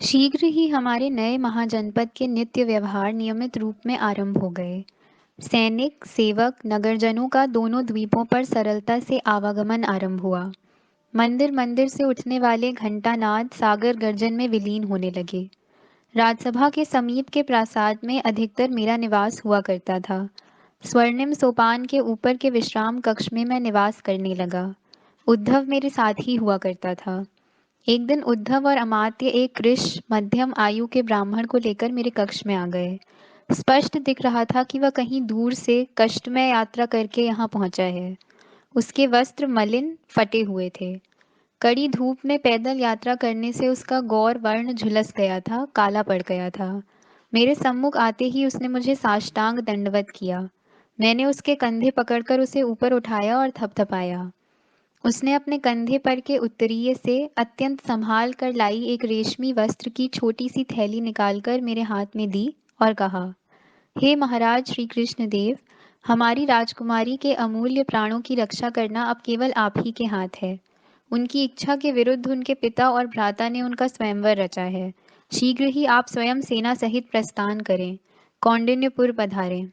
शीघ्र ही हमारे नए महाजनपद के नित्य व्यवहार नियमित रूप में आरंभ हो गए। सैनिक, सेवक, नगरजनों का दोनों द्वीपों पर सरलता से आवागमन आरंभ हुआ। मंदिर मंदिर से उठने वाले घंटानाद सागर गर्जन में विलीन होने लगे। राजसभा के समीप के प्रासाद में अधिकतर मेरा निवास हुआ करता था। स्वर्णिम सोपान के ऊपर के विश्राम कक्ष में मैं निवास करने लगा। उद्धव मेरे साथ ही हुआ करता था। एक दिन उद्धव और अमात्य एक कृश मध्यम आयु के ब्राह्मण को लेकर मेरे कक्ष में आ गए। स्पष्ट दिख रहा था कि वह कहीं दूर से कष्टमय यात्रा करके यहाँ पहुंचा है। उसके वस्त्र मलिन फटे हुए थे। कड़ी धूप में पैदल यात्रा करने से उसका गौर वर्ण झुलस गया था, काला पड़ गया था। मेरे सम्मुख आते ही उसने मुझे साष्टांग दंडवत किया। मैंने उसके कंधे पकड़कर उसे ऊपर उठाया और थपथपाया। उसने अपने कंधे पर के उत्तरीय से अत्यंत संभाल कर लाई एक रेशमी वस्त्र की छोटी सी थैली निकालकर मेरे हाथ में दी और कहा, हे महाराज श्री कृष्ण देव, हमारी राजकुमारी के अमूल्य प्राणों की रक्षा करना अब केवल आप ही के हाथ है। उनकी इच्छा के विरुद्ध उनके पिता और भ्राता ने उनका स्वयंवर रचा है। शीघ्र ही आप स्वयं सेना सहित प्रस्थान करें। कौंडिन्यपुर पधारें।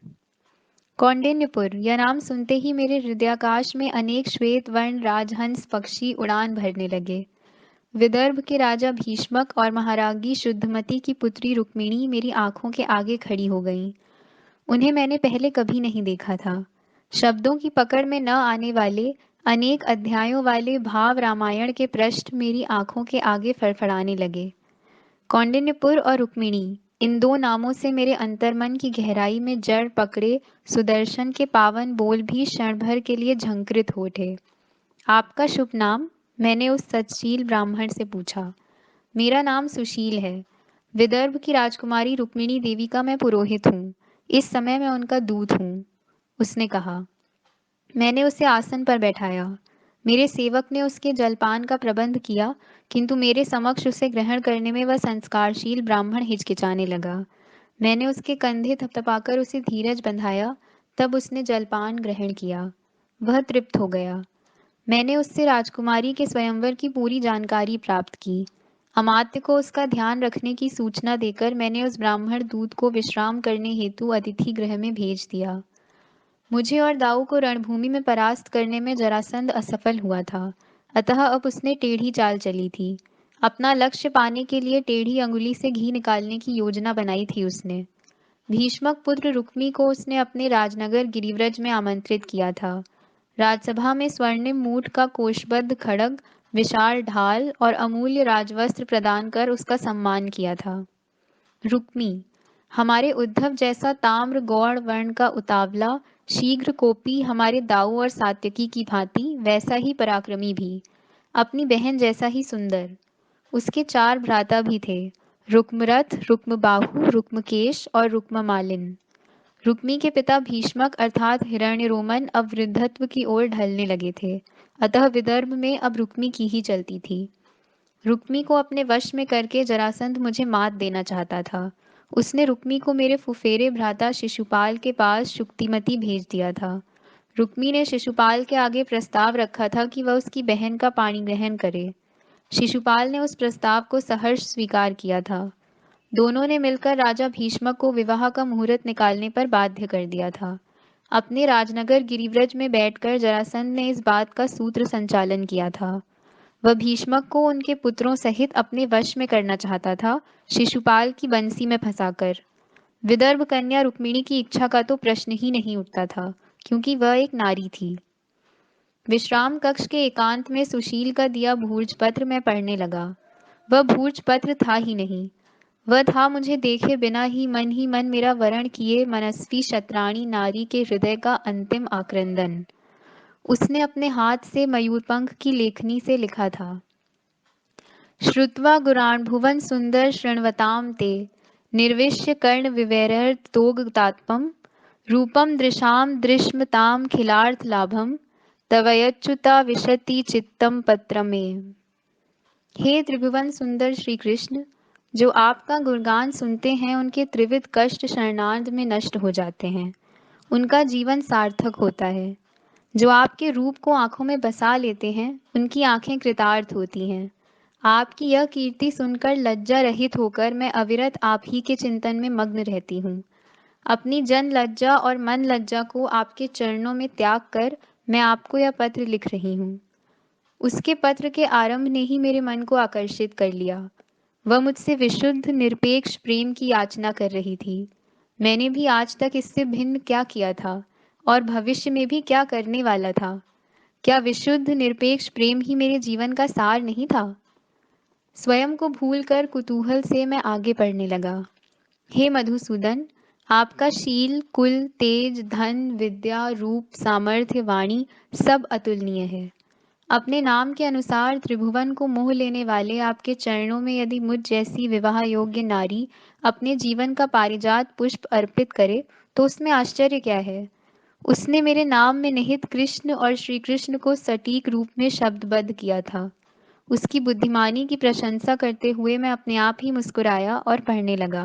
कौंडिन्यपुर, यह नाम सुनते ही मेरे हृदयाकाश में अनेक श्वेत वर्ण राजहंस पक्षी उड़ान भरने लगे। विदर्भ के राजा भीष्मक और महाराज्ञी शुद्धमती की पुत्री रुक्मिणी मेरी आंखों के आगे खड़ी हो गईं। उन्हें मैंने पहले कभी नहीं देखा था। शब्दों की पकड़ में न आने वाले अनेक अध्यायों वाले भाव रामायण के पृष्ठ मेरी आंखों के आगे फड़फड़ाने लगे। कौंडिन्यपुर और रुक्मिणी, इन दो नामों से मेरे अंतर्मन की गहराई में जड़ पकड़े सुदर्शन के पावन बोल भी क्षण भर के लिए झंकृत हो उठे। आपका शुभ नाम? मैंने उस सतशील ब्राह्मण से पूछा। मेरा नाम सुशील है। विदर्भ की राजकुमारी रुक्मिणी देवी का मैं पुरोहित हूँ। इस समय मैं उनका दूत हूँ, उसने कहा। मैंने उसे आसन पर बैठाया। मेरे सेवक ने उसके जलपान का प्रबंध किया, किंतु मेरे समक्ष उसे ग्रहण करने में वह संस्कारशील ब्राह्मण हिचकिचाने लगा। मैंने उसके कंधे थपथपाकर उसे धीरज बंधाया, तब उसने जलपान ग्रहण किया। वह तृप्त हो गया। मैंने उससे राजकुमारी के स्वयंवर की पूरी जानकारी प्राप्त की। अमात्य को उसका ध्यान रखने की सूचना देकर मैंने उस ब्राह्मण दूत को विश्राम करने हेतु अतिथि गृह में भेज दिया। मुझे और दाऊ को रणभूमि में परास्त करने में जरासंध असफल हुआ था, अतः अब उसने टेढ़ी चाल चली थी। अपना लक्ष्य पाने के लिए टेढ़ी अंगुली से घी निकालने की योजना बनाई थी उसने। भीष्मक पुत्र रुक्मी को उसने अपने राजनगर गिरिव्रज में आमंत्रित किया था। राजसभा में स्वर्णिम मूठ का कोषबद्ध खड्ग, विशाल ढाल और अमूल्य राजवस्त्र प्रदान कर उसका सम्मान किया था। रुक्मी, हमारे उद्धव जैसा ताम्र गौड़ वर्ण का उतावला शीघ्र कोपी हमारे दाऊ और सात्यकी की भांति वैसा ही पराक्रमी भी, अपनी बहन जैसा ही सुंदर। उसके 4 भ्राता भी थे, रुक्मरथ, रुक्मबाहु, रुक्मकेश और रुक्ममालिन। रुक्मी के पिता भीष्मक अर्थात हिरण्यरोमन अब वृद्धत्व की ओर ढलने लगे थे, अतः विदर्भ में अब रुक्मी की ही चलती थी। रुक्मी को अपने वश में करके जरासंध मुझे मात देना चाहता था। उसने रुक्मी को मेरे फुफेरे भ्राता शिशुपाल के पास शुक्तिमती भेज दिया था। रुक्मी ने शिशुपाल के आगे प्रस्ताव रखा था कि वह उसकी बहन का पाणी ग्रहण करे। शिशुपाल ने उस प्रस्ताव को सहर्ष स्वीकार किया था। दोनों ने मिलकर राजा भीष्मक को विवाह का मुहूर्त निकालने पर बाध्य कर दिया था। अपने राजनगर गिरिव्रज में बैठकर जरासंध ने इस बात का सूत्र संचालन किया था। वह भीष्मक को उनके पुत्रों सहित अपने वश में करना चाहता था, शिशुपाल की बंसी में फंसाकर। विदर्भ कन्या रुक्मिणी की इच्छा का तो प्रश्न ही नहीं उठता था, क्योंकि वह एक नारी थी। विश्राम कक्ष के एकांत में सुशील का दिया भूर्जपत्र मैं पढ़ने लगा। वह भूर्जपत्र था ही नहीं, वह था मुझे देखे बिना ही मन मेरा वरण किए मनस्वी शतराणी नारी के हृदय का अंतिम आक्रंदन। उसने अपने हाथ से मयूरपंख की लेखनी से लिखा था, श्रुत्वा गुराण्भुवन सुंदर शृण्वतां ते निर्विश्य कर्ण विवैरतोगतात्मं रूपं दृशां दृश्मतां खिलार्थ लाभम तवयच्युता विशति चित्तम पत्र में। हे त्रिभुवन सुंदर श्री कृष्ण, जो आपका गुणगान सुनते हैं उनके त्रिविध कष्ट शरणार्थ में नष्ट हो जाते हैं, उनका जीवन सार्थक होता है। जो आपके रूप को आंखों में बसा लेते हैं, उनकी आंखें कृतार्थ होती हैं। आपकी यह कीर्ति सुनकर लज्जा रहित होकर मैं अविरत आप ही के चिंतन में मग्न रहती हूँ। अपनी जन लज्जा और मन लज्जा को आपके चरणों में त्याग कर मैं आपको यह पत्र लिख रही हूँ। उसके पत्र के आरंभ ने ही मेरे मन को आकर्षित कर लिया। वह मुझसे विशुद्ध निरपेक्ष प्रेम की याचना कर रही थी। मैंने भी आज तक इससे भिन्न क्या किया था और भविष्य में भी क्या करने वाला था? क्या विशुद्ध निरपेक्ष प्रेम ही मेरे जीवन का सार नहीं था? स्वयं को भूलकर कुतूहल से मैं आगे पढ़ने लगा। हे मधुसूदन, आपका शील, कुल, तेज, धन, विद्या, रूप, सामर्थ्य, वाणी सब अतुलनीय है। अपने नाम के अनुसार त्रिभुवन को मोह लेने वाले आपके चरणों में यदि मुझ जैसी विवाह योग्य नारी अपने जीवन का पारिजात पुष्प अर्पित करे तो उसमें आश्चर्य क्या है? उसने मेरे नाम में निहित कृष्ण और श्री कृष्ण को सटीक रूप में शब्दबद्ध किया था। उसकी बुद्धिमानी की प्रशंसा करते हुए मैं अपने आप ही मुस्कुराया और पढ़ने लगा।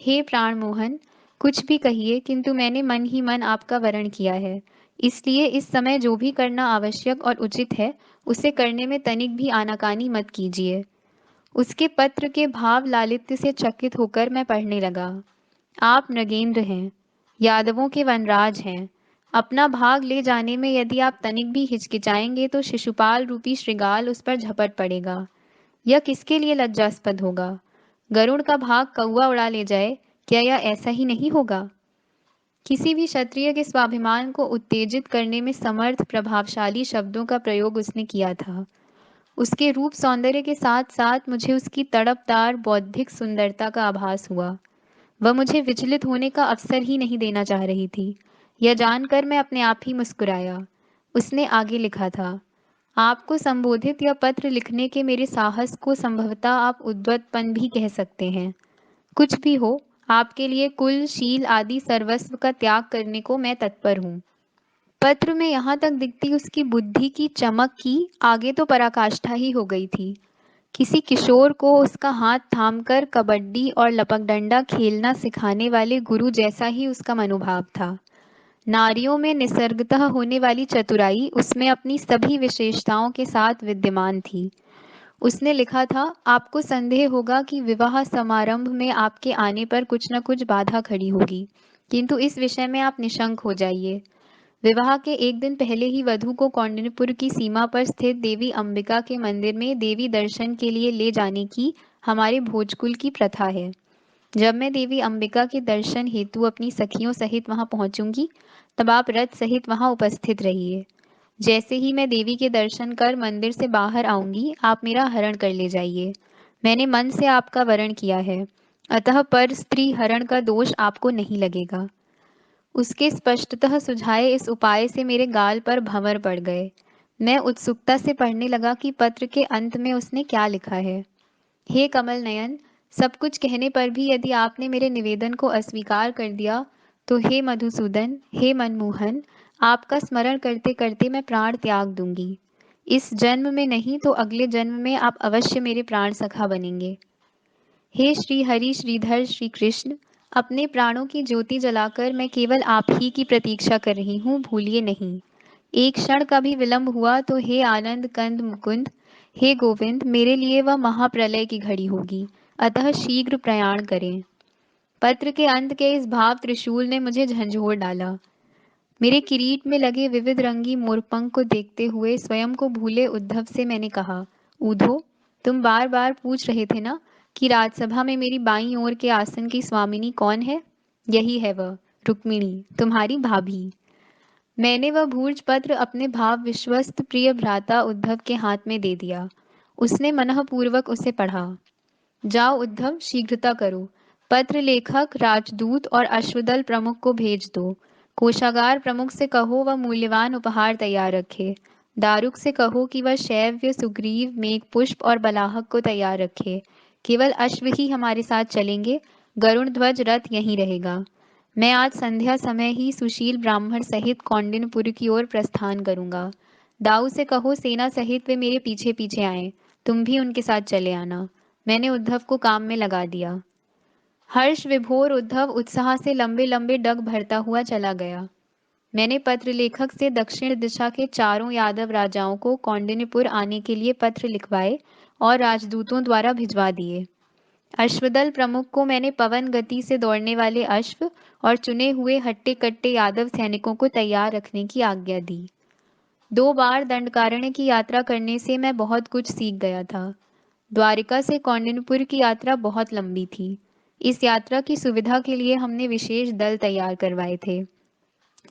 हे प्राण मोहन, कुछ भी कहिए किंतु मैंने मन ही मन आपका वरण किया है। इसलिए इस समय जो भी करना आवश्यक और उचित है उसे करने में तनिक भी आनाकानी मत कीजिए। उसके पत्र के भाव लालित्य से चकित होकर मैं पढ़ने लगा। आप नगेंद्र हैं, यादवों के वनराज हैं। अपना भाग ले जाने में यदि आप तनिक भी हिचकिचाएंगे तो शिशुपाल रूपी श्रृगाल उस पर झपट पड़ेगा। यह किसके लिए लज्जास्पद होगा? गरुड़ का भाग कौवा उड़ा ले जाए, क्या यह ऐसा ही नहीं होगा? किसी भी क्षत्रिय के स्वाभिमान को उत्तेजित करने में समर्थ प्रभावशाली शब्दों का प्रयोग उसने किया था। उसके रूप सौंदर्य के साथ साथ मुझे उसकी तड़पदार बौद्धिक सुंदरता का आभास हुआ। वह मुझे विचलित होने का अवसर ही नहीं देना चाह रही थी। यह जानकर मैं अपने आप ही मुस्कुराया। उसने आगे लिखा था, आपको संबोधित या पत्र लिखने के मेरे साहस को संभवतः आप उद्वत्पन भी कह सकते हैं। कुछ भी हो, आपके लिए कुल, शील आदि सर्वस्व का त्याग करने को मैं तत्पर हूँ। पत्र में यहाँ तक दिखती उसकी बुद्धि की चमक की आगे तो पराकाष्ठा ही हो गई थी। किसी किशोर को उसका हाथ थामकर कबड्डी और लपकडंडा खेलना सिखाने वाले गुरु जैसा ही उसका मनोभाव था। नारियों में निसर्गतः होने वाली चतुराई उसमें अपनी सभी विशेषताओं के साथ विद्यमान थी। उसने लिखा था, आपको संदेह होगा कि विवाह समारंभ में आपके आने पर कुछ न कुछ बाधा खड़ी होगी, किंतु इस विषय में आप निशंक हो जाइए। विवाह के एक दिन पहले ही वधू को कौंडिन्यपुर की सीमा पर स्थित देवी अंबिका के मंदिर में देवी दर्शन के लिए ले जाने की हमारे भोजकुल की प्रथा है। जब मैं देवी अंबिका के दर्शन हेतु अपनी सखियों सहित वहां पहुंचूंगी, तब आप रथ सहित वहां उपस्थित रहिए। जैसे ही मैं देवी के दर्शन कर मंदिर से बाहर आऊंगी, आप मेरा हरण कर ले जाइए। मैंने मन से आपका वरण किया है, अतः पर स्त्री हरण का दोष आपको नहीं लगेगा। उसके स्पष्टतः सुझाए इस उपाय से मेरे गाल पर भंवर पड़ गए। मैं उत्सुकता से पढ़ने लगा कि पत्र के अंत में उसने क्या लिखा है। हे कमल नयन, सब कुछ कहने पर भी यदि आपने मेरे निवेदन को अस्वीकार कर दिया तो हे मधुसूदन, हे मनमोहन, आपका स्मरण करते करते मैं प्राण त्याग दूंगी। इस जन्म में नहीं तो अगले जन्म में आप अवश्य मेरे प्राण सखा बनेंगे। हे श्री हरि, श्रीधर, श्री कृष्ण, अपने प्राणों की ज्योति जलाकर मैं केवल आप ही की प्रतीक्षा कर रही हूँ, भूलिए नहीं। एक क्षण का भी विलंब हुआ तो हे आनंद कंद मुकुंद, हे गोविंद, मेरे लिए वह महाप्रलय की घड़ी होगी, अतः शीघ्र प्रयाण करें। पत्र के अंत के इस भाव त्रिशूल ने मुझे झंझोर डाला। मेरे किरीट में लगे विविध रंगी मोरपंख को देखते हुए स्वयं को भूले उद्धव से मैंने कहा, ऊधो, तुम बार बार पूछ रहे थे ना कि राजसभा में मेरी बाईं ओर के आसन की स्वामिनी कौन है? यही है वह, रुक्मिणी, तुम्हारी भाभी। मैंने वह भूर्ज पत्र अपने भाव विश्वस्त प्रिय भ्राता उद्धव के हाथ में दे दिया। उसने मनःपूर्वक उसे पढ़ा। जाओ उद्धव, शीघ्रता करो। पत्र लेखक, राजदूत और अश्वदल प्रमुख को भेज दो। कोषागार प्रमुख से कहो वह मूल्यवान उपहार तैयार रखे। दारुक से कहो कि वह शैव्य, सुग्रीव, मेघपुष्प और बलाहक को तैयार रखे। केवल अश्व ही हमारे साथ चलेंगे, गरुण ध्वज रथ यहीं रहेगा। मैं आज संध्या समय ही सुशील ब्राह्मण सहित कौंडिन्यपुर की ओर प्रस्थान करूंगा। दाऊ से कहो सेना सहित वे मेरे पीछे पीछे आए, तुम भी उनके साथ चले आना। मैंने उद्धव को काम में लगा दिया। हर्ष विभोर उद्धव उत्साह से लंबे लंबे डग भरता हुआ चला गया। मैंने पत्र लेखक से दक्षिण दिशा के चारों यादव राजाओं को कौंडिन्यपुर आने के लिए पत्र लिखवाए और राजदूतों द्वारा भिजवा दिए। अश्वदल प्रमुख को मैंने पवन गति से दौड़ने वाले अश्व और चुने हुए हट्टे कट्टे यादव सैनिकों को तैयार रखने की आज्ञा दी। 2 बार दंडकारण्य की यात्रा करने से मैं बहुत कुछ सीख गया था। द्वारिका से कौंडिन्यपुर की यात्रा बहुत लंबी थी। इस यात्रा की सुविधा के लिए हमने विशेष दल तैयार करवाए थे।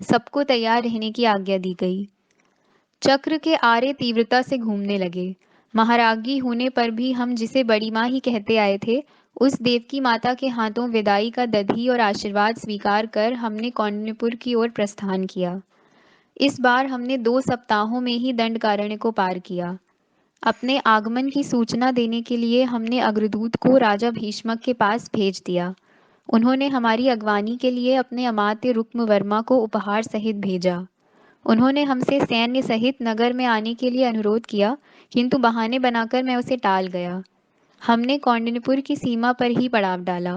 सबको तैयार रहने की आज्ञा दी गई। चक्र के आरे तीव्रता से घूमने लगे। महारागी होने पर भी हम जिसे बड़ी माँ ही कहते आए थे, उस देवकी माता के हाथों विदाई का दधी और आशीर्वाद स्वीकार कर हमने कौंडिन्यपुर की ओर प्रस्थान किया। इस बार हमने 2 सप्ताहों में ही दंडकारण्य को पार किया। अपने आगमन की सूचना देने के लिए हमने अग्रदूत को राजा भीष्मक के पास भेज दिया। उन्होंने हमारी अगवानी के लिए अपने अमात्य रुक्मवर्मा को उपहार सहित भेजा। उन्होंने हमसे सैन्य सहित नगर में आने के लिए अनुरोध किया, किंतु बहाने बनाकर मैं उसे टाल गया। हमने कौंडिन्यपुर की सीमा पर ही पड़ाव डाला।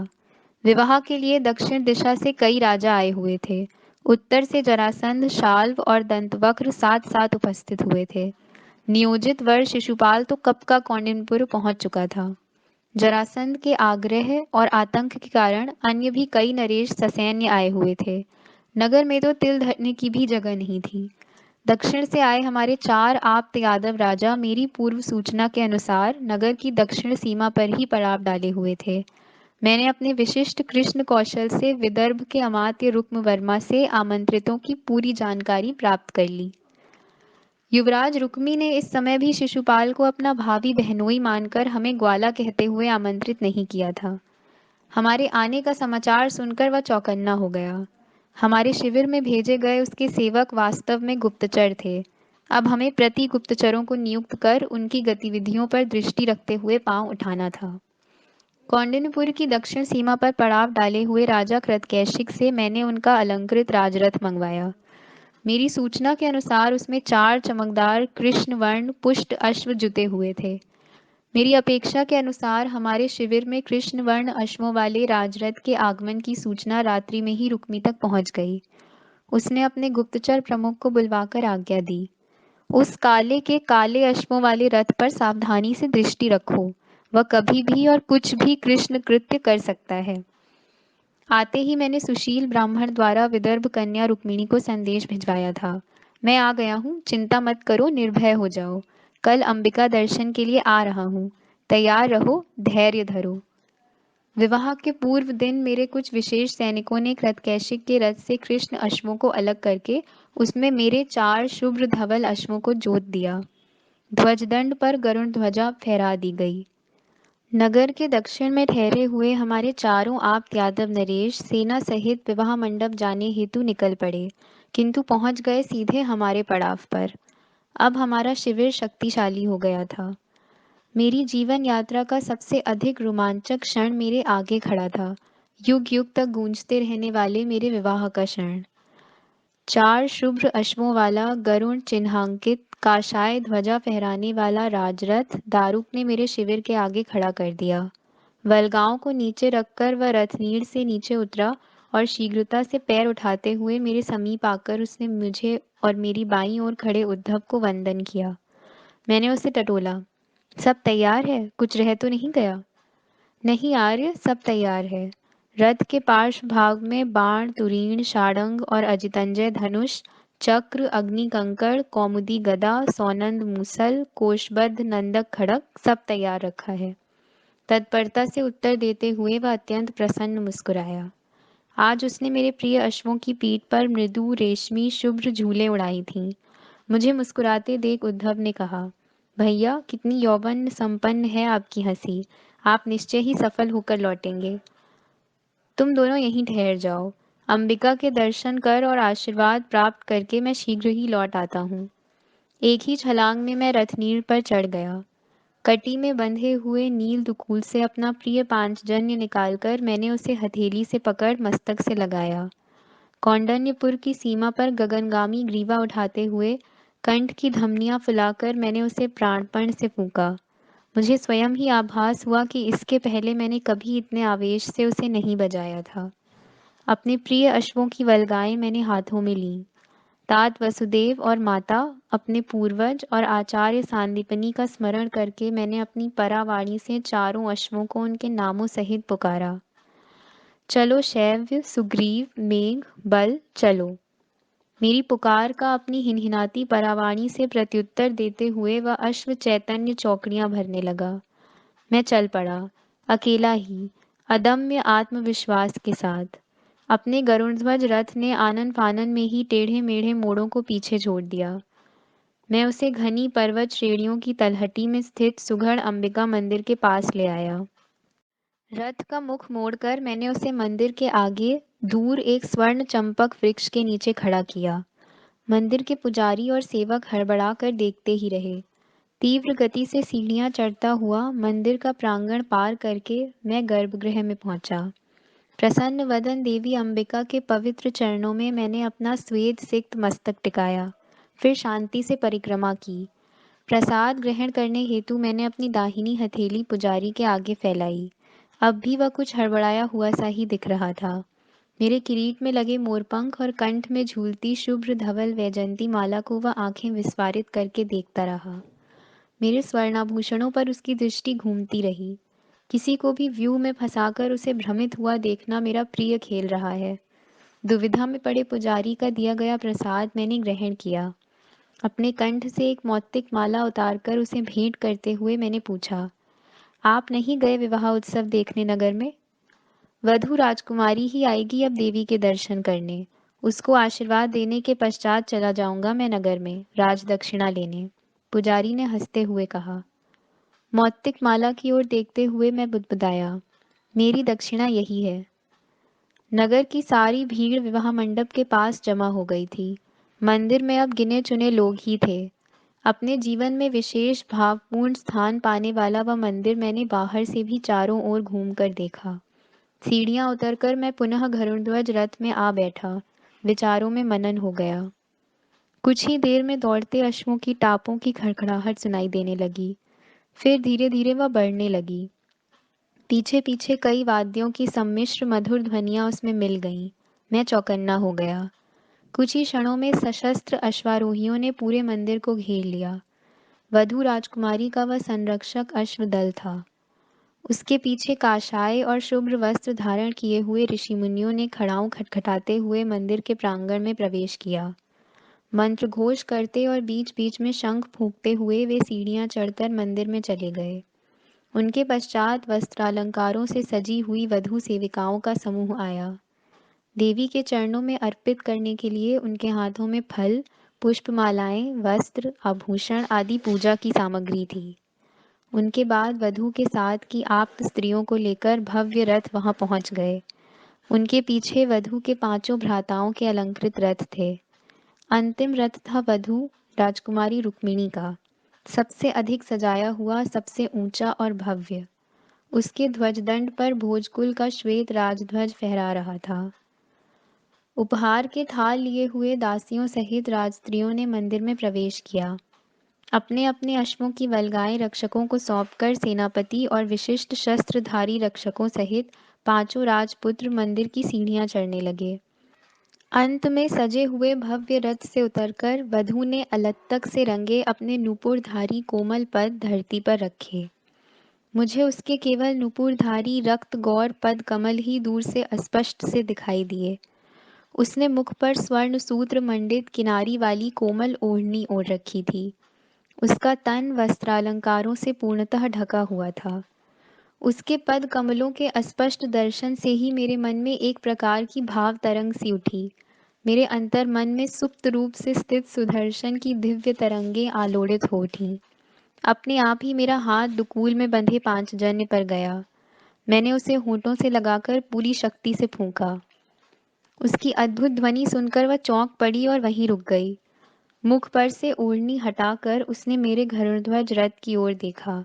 विवाह के लिए दक्षिण दिशा से कई राजा आए हुए थे। उत्तर से जरासंध, शाल्व और दंतवक्र साथ साथ उपस्थित हुए थे। नियोजित वर शिशुपाल तो कब का कौंडिन्यपुर पहुंच चुका था। जरासंध के आग्रह और आतंक के कारण अन्य भी कई नरेश ससैन्य आए हुए थे। नगर में तो तिल धरने की भी जगह नहीं थी। दक्षिण से आए हमारे 4 आप्त यादव राजा मेरी पूर्व सूचना के अनुसार नगर की दक्षिण सीमा पर ही पड़ाव डाले हुए थे। मैंने अपने विशिष्ट कृष्ण कौशल से विदर्भ के अमात्य रुक्मवर्मा से आमंत्रितों की पूरी जानकारी प्राप्त कर ली। युवराज रुक्मी ने इस समय भी शिशुपाल को अपना भावी बहनोई मानकर हमें ग्वाला कहते हुए आमंत्रित नहीं किया था। हमारे आने का समाचार सुनकर वह चौकन्ना हो गया। हमारे शिविर में भेजे गए उसके सेवक वास्तव में गुप्तचर थे। अब हमें प्रति गुप्तचरों को नियुक्त कर उनकी गतिविधियों पर दृष्टि रखते हुए पांव उठाना था। कौंडिन्यपुर की दक्षिण सीमा पर पड़ाव डाले हुए राजा कृतकैशिक से मैंने उनका अलंकृत राजरथ मंगवाया। मेरी सूचना के अनुसार उसमें 4 चमकदार कृष्ण वर्ण पुष्ट अश्व जुते हुए थे। मेरी अपेक्षा के अनुसार हमारे शिविर में कृष्ण वर्ण अश्वों वाले राजरथ के आगमन की सूचना रात्रि में ही रुक्मी तक पहुंच गई। उसने अपने गुप्तचर प्रमुख को बुलवाकर आज्ञा दी, उस काले के काले अश्वों वाले रथ पर सावधानी से दृष्टि रखो। वह कभी भी और कुछ भी कृष्ण कृत्य कर सकता है। आते ही मैंने सुशील ब्राह्मण द्वारा विदर्भ कन्या रुक्मिणी को संदेश भिजवाया था। मैं आ गया हूँ, चिंता मत करो, निर्भय हो जाओ। कल अंबिका दर्शन के लिए आ रहा हूँ। तैयार रहो, धैर्य धरो। विवाह के पूर्व दिन मेरे कुछ विशेष सैनिकों ने कृतकैशिक के रथ से कृष्ण अश्वों को अलग करके उसमें मेरे 4 शुभ्र धवल अश्वों को जोत दिया। ध्वजदंड पर गरुड़ ध्वजा फहरा दी गई। नगर के दक्षिण में ठहरे हुए हमारे चारों आप्त यादव नरेश सेना सहित विवाह मंडप जाने हेतु निकल पड़े, किंतु पहुंच गए सीधे हमारे पड़ाव पर। अब हमारा शिविर शक्तिशाली हो गया था। मेरी जीवन यात्रा का सबसे अधिक रोमांचक क्षण मेरे आगे खड़ा था, युग युग तक गूंजते रहने वाले मेरे विवाह का क्षण। 4 शुभ्र अश्वों वाला गरुड़ चिन्हांकित काशाय ध्वजा फहराने वाला राजरथ दारुक ने मेरे शिविर के आगे खड़ा कर दिया। वलगांव को नीचे रखकर वह रथनीड़ से नीचे उतरा और शीघ्रता से पैर उठाते हुए मेरे समीप आकर उसने मुझे और मेरी बाईं ओर खड़े उद्धव को वंदन किया। मैंने उसे टटोला, सब तैयार है, कुछ रह तो नहीं गया? नहीं आर्य, सब तैयार है। रथ के पार्श्व भाग में बाण, तुरीण, शाड़ंग और अजितंजय धनुष, चक्र, अग्नि कंकड़, कौमुदी गदा, सौनंद मूसल, कोशबद्ध नंदक खड़ग सब तैयार रखा है। तत्परता से उत्तर देते हुए वह अत्यंत प्रसन्न मुस्कुराया। आज उसने मेरे प्रिय अश्वों की पीठ पर मृदु रेशमी शुभ्र झूले उड़ाई थीं। मुझे मुस्कुराते देख उद्धव ने कहा, भैया कितनी यौवन संपन्न है आपकी हंसी, आप निश्चय ही सफल होकर लौटेंगे। तुम दोनों यहीं ठहर जाओ, अंबिका के दर्शन कर और आशीर्वाद प्राप्त करके मैं शीघ्र ही लौट आता हूँ। एक ही छलांग में मैं रथनीड़ पर चढ़ गया। कटी में बंधे हुए नील दुकूल से अपना प्रिय पांचजन्य निकालकर मैंने उसे हथेली से पकड़ मस्तक से लगाया। कौंडन्यपुर की सीमा पर गगनगामी ग्रीवा उठाते हुए कंठ की धमनियां फुलाकर मैंने उसे प्राणपण से फूंका। मुझे स्वयं ही आभास हुआ कि इसके पहले मैंने कभी इतने आवेश से उसे नहीं बजाया था। अपने प्रिय अश्वों की वल्गाएं मैंने हाथों में लीं। तात वसुदेव और माता, अपने पूर्वज और आचार्य सांदीपनि का स्मरण करके मैंने अपनी परावाणी से चारों अश्वों को उनके नामों सहित पुकारा। चलो शैव्य, सुग्रीव, मेघ, बल, चलो। मेरी पुकार का अपनी हिनहिनाती परावाणी से प्रत्युत्तर देते हुए वह अश्व चैतन्य चौकड़ियां भरने लगा। मैं चल पड़ा, अकेला ही, अदम्य आत्मविश्वास के साथ। अपने गरुड़ध्वज रथ ने आनन फानन में ही टेढ़े मेढ़े मोड़ों को पीछे छोड़ दिया। मैं उसे घनी पर्वत श्रेणियों की तलहटी में स्थित सुघड़ अंबिका मंदिर के पास ले आया। रथ का मुख मोड़कर मैंने उसे मंदिर के आगे दूर एक स्वर्ण चंपक वृक्ष के नीचे खड़ा किया। मंदिर के पुजारी और सेवक हड़बड़ा कर देखते ही रहे। तीव्र गति से सीढ़ियां चढ़ता हुआ मंदिर का प्रांगण पार करके मैं गर्भगृह में पहुंचा। प्रसन्न वदन देवी अंबिका के पवित्र चरणों में मैंने अपना श्वेत सिक्त मस्तक टिकाया, फिर शांति से परिक्रमा की। प्रसाद ग्रहण करने हेतु मैंने अपनी दाहिनी हथेली पुजारी के आगे फैलाई। अब भी वह कुछ हड़बड़ाया हुआ सा ही दिख रहा था। मेरे किरीट में लगे मोरपंख और कंठ में झूलती शुभ्र धवल वैजंती माला को वह आंखें विस्फारित करके देखता रहा। मेरे स्वर्णाभूषणों पर उसकी दृष्टि घूमती रही। किसी को भी व्यू में फंसाकर उसे भ्रमित हुआ देखना मेरा प्रिय खेल रहा है। दुविधा में पड़े पुजारी का दिया गया प्रसाद मैंने ग्रहण किया। अपने कंठ से एक मौक्तिक माला उतारकर उसे भेंट करते हुए मैंने पूछा, आप नहीं गए विवाह उत्सव देखने नगर में? वधू राजकुमारी ही आएगी अब देवी के दर्शन करने। उसको आशीर्वाद देने के पश्चात चला जाऊंगा मैं नगर में राज दक्षिणा लेने। पुजारी ने हंसते हुए कहा। मौक्तिक माला की ओर देखते हुए मैं बुदबुदाया, मेरी दक्षिणा यही है। नगर की सारी भीड़ विवाह मंडप के पास जमा हो गई थी। मंदिर में अब गिने चुने लोग ही थे। अपने जीवन में विशेष भावपूर्ण स्थान पाने वाला वह मंदिर मैंने बाहर से भी चारों ओर घूमकर देखा। सीढ़ियां उतरकर मैं पुनः गरुड़ध्वज रथ में आ बैठा। विचारों में मनन हो गया। कुछ ही देर में दौड़ते अश्वों की टापों की खड़खड़ाहट सुनाई देने लगी। फिर धीरे धीरे वह बढ़ने लगी। पीछे पीछे कई वाद्यों की सम्मिश्र मधुर ध्वनियां उसमें मिल गईं। मैं चौकन्ना हो गया। कुछ ही क्षणों में सशस्त्र अश्वारोहियों ने पूरे मंदिर को घेर लिया। वधू राजकुमारी का वह संरक्षक अश्वदल था। उसके पीछे काशाय और शुभ्र वस्त्र धारण किए हुए ऋषि मुनियों ने खड़ाऊं खटखटाते हुए मंदिर के प्रांगण में प्रवेश किया। मंत्र घोष करते और बीच बीच में शंख फूंकते हुए वे सीढ़ियां चढ़कर मंदिर में चले गए। उनके पश्चात वस्त्रालंकारों से सजी हुई वधू सेविकाओं का समूह आया। देवी के चरणों में अर्पित करने के लिए उनके हाथों में फल, पुष्पमालाएं, वस्त्र, आभूषण आदि पूजा की सामग्री थी। उनके बाद वधू के साथ की आप्त स्त्रियों को लेकर भव्य रथ वहां पहुंच गए। उनके पीछे वधू के पांचों भ्राताओं के अलंकृत रथ थे। अंतिम रथ था वधू राजकुमारी रुक्मिणी का, सबसे अधिक सजाया हुआ, सबसे ऊंचा और भव्य। उसके ध्वजदंड पर भोजकुल का श्वेत राजध्वज फहरा रहा था। उपहार के थाल लिए हुए दासियों सहित राजस्त्रियों ने मंदिर में प्रवेश किया। अपने अपने अश्वों की वल्गाएं रक्षकों को सौंपकर सेनापति और विशिष्ट शस्त्रधारी रक्षकों सहित पांचों राजपुत्र मंदिर की सीढ़ियां चढ़ने लगे। अंत में सजे हुए भव्य रथ से उतरकर वधू ने अलत्तक से रंगे अपने नूपुरधारी कोमल पद धरती पर रखे। मुझे उसके केवल नूपुरधारी रक्त गौर पद कमल ही दूर से अस्पष्ट से दिखाई दिए। उसने मुख पर स्वर्ण सूत्र मंडित किनारी वाली कोमल ओढ़नी ओढ़ रखी थी। उसका तन वस्त्रालंकारों से पूर्णतः ढका हुआ था। उसके पद कमलों के अस्पष्ट दर्शन से ही मेरे मन में एक प्रकार की भाव तरंग सी उठी। मेरे अंतर मन में सुप्त रूप से स्थित सुदर्शन की दिव्य तरंगें आलोड़ित हो उठीं। अपने आप ही मेरा हाथ दुकूल में बंधे पांचजन्य पर गया। मैंने उसे होंठों से लगाकर पूरी शक्ति से फूंका। उसकी अद्भुत ध्वनि सुनकर वह चौंक पड़ी और वहीं रुक गई। मुख पर से ओढ़नी हटाकर उसने मेरे गरुड़ध्वज रथ की ओर देखा।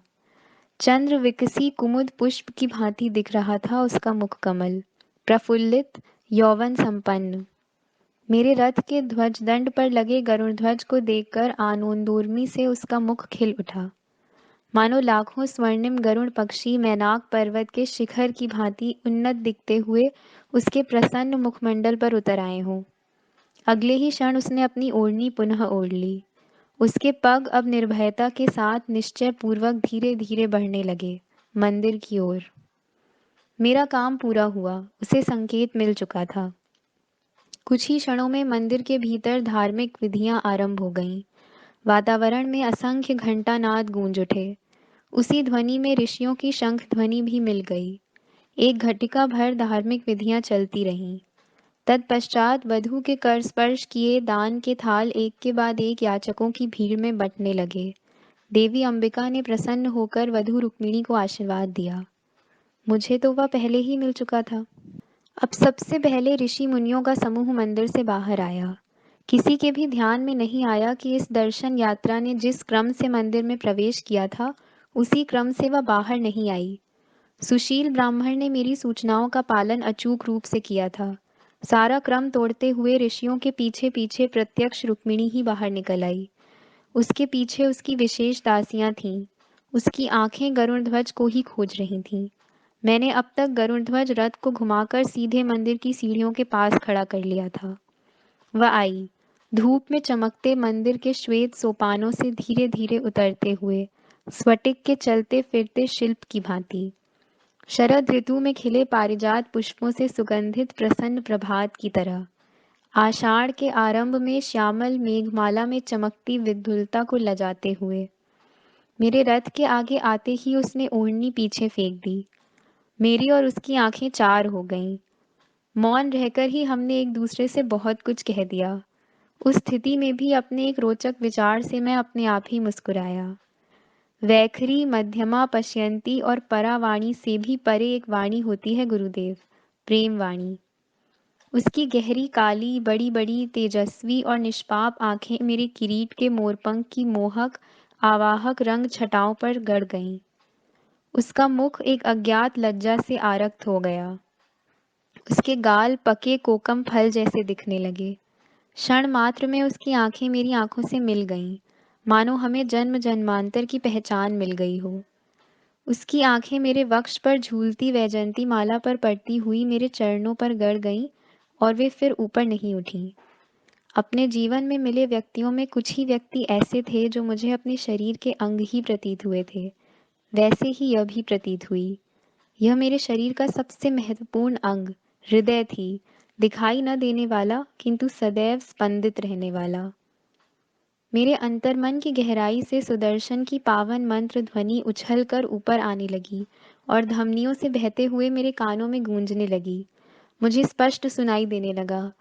चंद्र विकसी कुमुद पुष्प की भांति दिख रहा था उसका मुख कमल, प्रफुल्लित, यौवन संपन्न। मेरे रथ के ध्वजदंड पर लगे गरुड़ध्वज को देखकर आनंदोर्मी से उसका मुख खिल उठा, मानो लाखों स्वर्णिम गरुड़ पक्षी मैनाक पर्वत के शिखर की भांति उन्नत दिखते हुए उसके प्रसन्न मुखमंडल पर उतर आए हों। अगले ही क्षण उसने अपनी ओढ़नी पुनः ओढ़ ली। उसके पग अब निर्भयता के साथ निश्चय पूर्वक धीरे धीरे बढ़ने लगे, मंदिर की ओर। मेरा काम पूरा हुआ, उसे संकेत मिल चुका था। कुछ ही क्षणों में मंदिर के भीतर धार्मिक विधियां आरंभ हो गईं। वातावरण में असंख्य घंटानाद गूंज उठे। उसी ध्वनि में ऋषियों की शंख ध्वनि भी मिल गई। एक घटिका भर धार्मिक विधियां चलती रहीं। तत्पश्चात वधू के कर स्पर्श किए दान के थाल एक के बाद एक याचकों की भीड़ में बंटने लगे। देवी अंबिका ने प्रसन्न होकर वधू रुक्मिणी को आशीर्वाद दिया। मुझे तो वह पहले ही मिल चुका था। अब सबसे पहले ऋषि मुनियों का समूह मंदिर से बाहर आया। किसी के भी ध्यान में नहीं आया कि इस दर्शन यात्रा ने जिस क्रम से मंदिर में प्रवेश किया था, उसी क्रम से वह बाहर नहीं आई। सुशील ब्राह्मण ने मेरी सूचनाओं का पालन अचूक रूप से किया था। सारा क्रम तोड़ते हुए ऋषियों के पीछे पीछे प्रत्यक्ष रुक्मिणी ही बाहर निकल आई। उसके पीछे उसकी विशेष दासियां थीं। उसकी आंखें गरुड़ ध्वज को ही खोज रही थीं। मैंने अब तक गरुड़ ध्वज रथ को घुमाकर सीधे मंदिर की सीढ़ियों के पास खड़ा कर लिया था। वह आई, धूप में चमकते मंदिर के श्वेत सोपानों से धीरे धीरे उतरते हुए, स्फटिक के चलते फिरते शिल्प की भांति। शरद ऋतु में खिले पारिजात पुष्पों से सुगंधित प्रसन्न प्रभात की तरह। आषाढ़ के आरंभ में श्यामल मेघमाला में चमकती विद्युलता को लजाते हुए। मेरे रथ के आगे आते ही उसने ओढ़नी पीछे फेंक दी। मेरी और उसकी आंखें चार हो गईं। मौन रहकर ही हमने एक दूसरे से बहुत कुछ कह दिया। उस स्थिति में भी अपने एक रोचक विचार से मैं अपने आप ही मुस्कुराया। वैखरी, मध्यमा, पश्यंती और परावाणी से भी परे एक वाणी होती है गुरुदेव, प्रेम वाणी। उसकी गहरी काली, बड़ी बड़ी, तेजस्वी और निष्पाप आंखें मेरे किरीट के मोरपंख की मोहक, आवाहक रंग छटाओं पर गड़ गईं। उसका मुख एक अज्ञात लज्जा से आरक्त हो गया। उसके गाल पके कोकम फल जैसे दिखने लगे। क्षण मात्र में उसकी आंखें मेरी आंखों से मिल गईं, मानो हमें जन्म जन्मांतर की पहचान मिल गई हो। उसकी आंखें मेरे वक्ष पर झूलती वैजयंती माला पर पड़ती हुई मेरे चरणों पर गड़ गईं और वे फिर ऊपर नहीं उठीं। अपने जीवन में मिले व्यक्तियों में कुछ ही व्यक्ति ऐसे थे जो मुझे अपने शरीर के अंग ही प्रतीत हुए थे। वैसे ही यह भी प्रतीत हुई। यह मेरे शरीर का सबसे महत्वपूर्ण अंग, हृदय थी, दिखाई न देने वाला किंतु सदैव स्पंदित रहने वाला। मेरे अंतर्मन की गहराई से सुदर्शन की पावन मंत्र ध्वनि उछल कर ऊपर आने लगी और धमनियों से बहते हुए मेरे कानों में गूंजने लगी। मुझे स्पष्ट सुनाई देने लगा,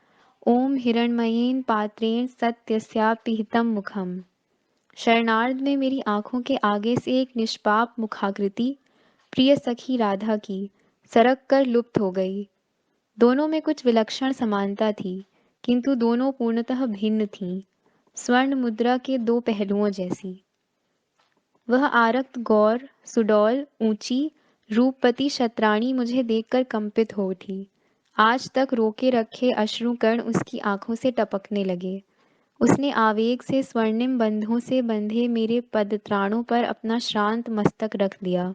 ओम हिरण्मयेन पात्रेण सत्यस्यापिहितं मुखम। शरणार्थ में मेरी आंखों के आगे से एक निष्पाप मुखाकृति, प्रिय सखी राधा की, सरक कर लुप्त हो गई। दोनों में कुछ विलक्षण समानता थी, किंतु दोनों पूर्णतः भिन्न थीं, स्वर्ण मुद्रा के दो पहलुओं जैसी। वह आरक्त गौर, सुडौल, ऊंची, रूपवती शतराणी मुझे देखकर कंपित हो उठी। आज तक रोके रखे अश्रुकण उसकी आंखों से टपकने लगे। उसने आवेग से स्वर्णिम बंधों से बंधे मेरे पदत्राणों पर अपना श्रांत मस्तक रख दिया।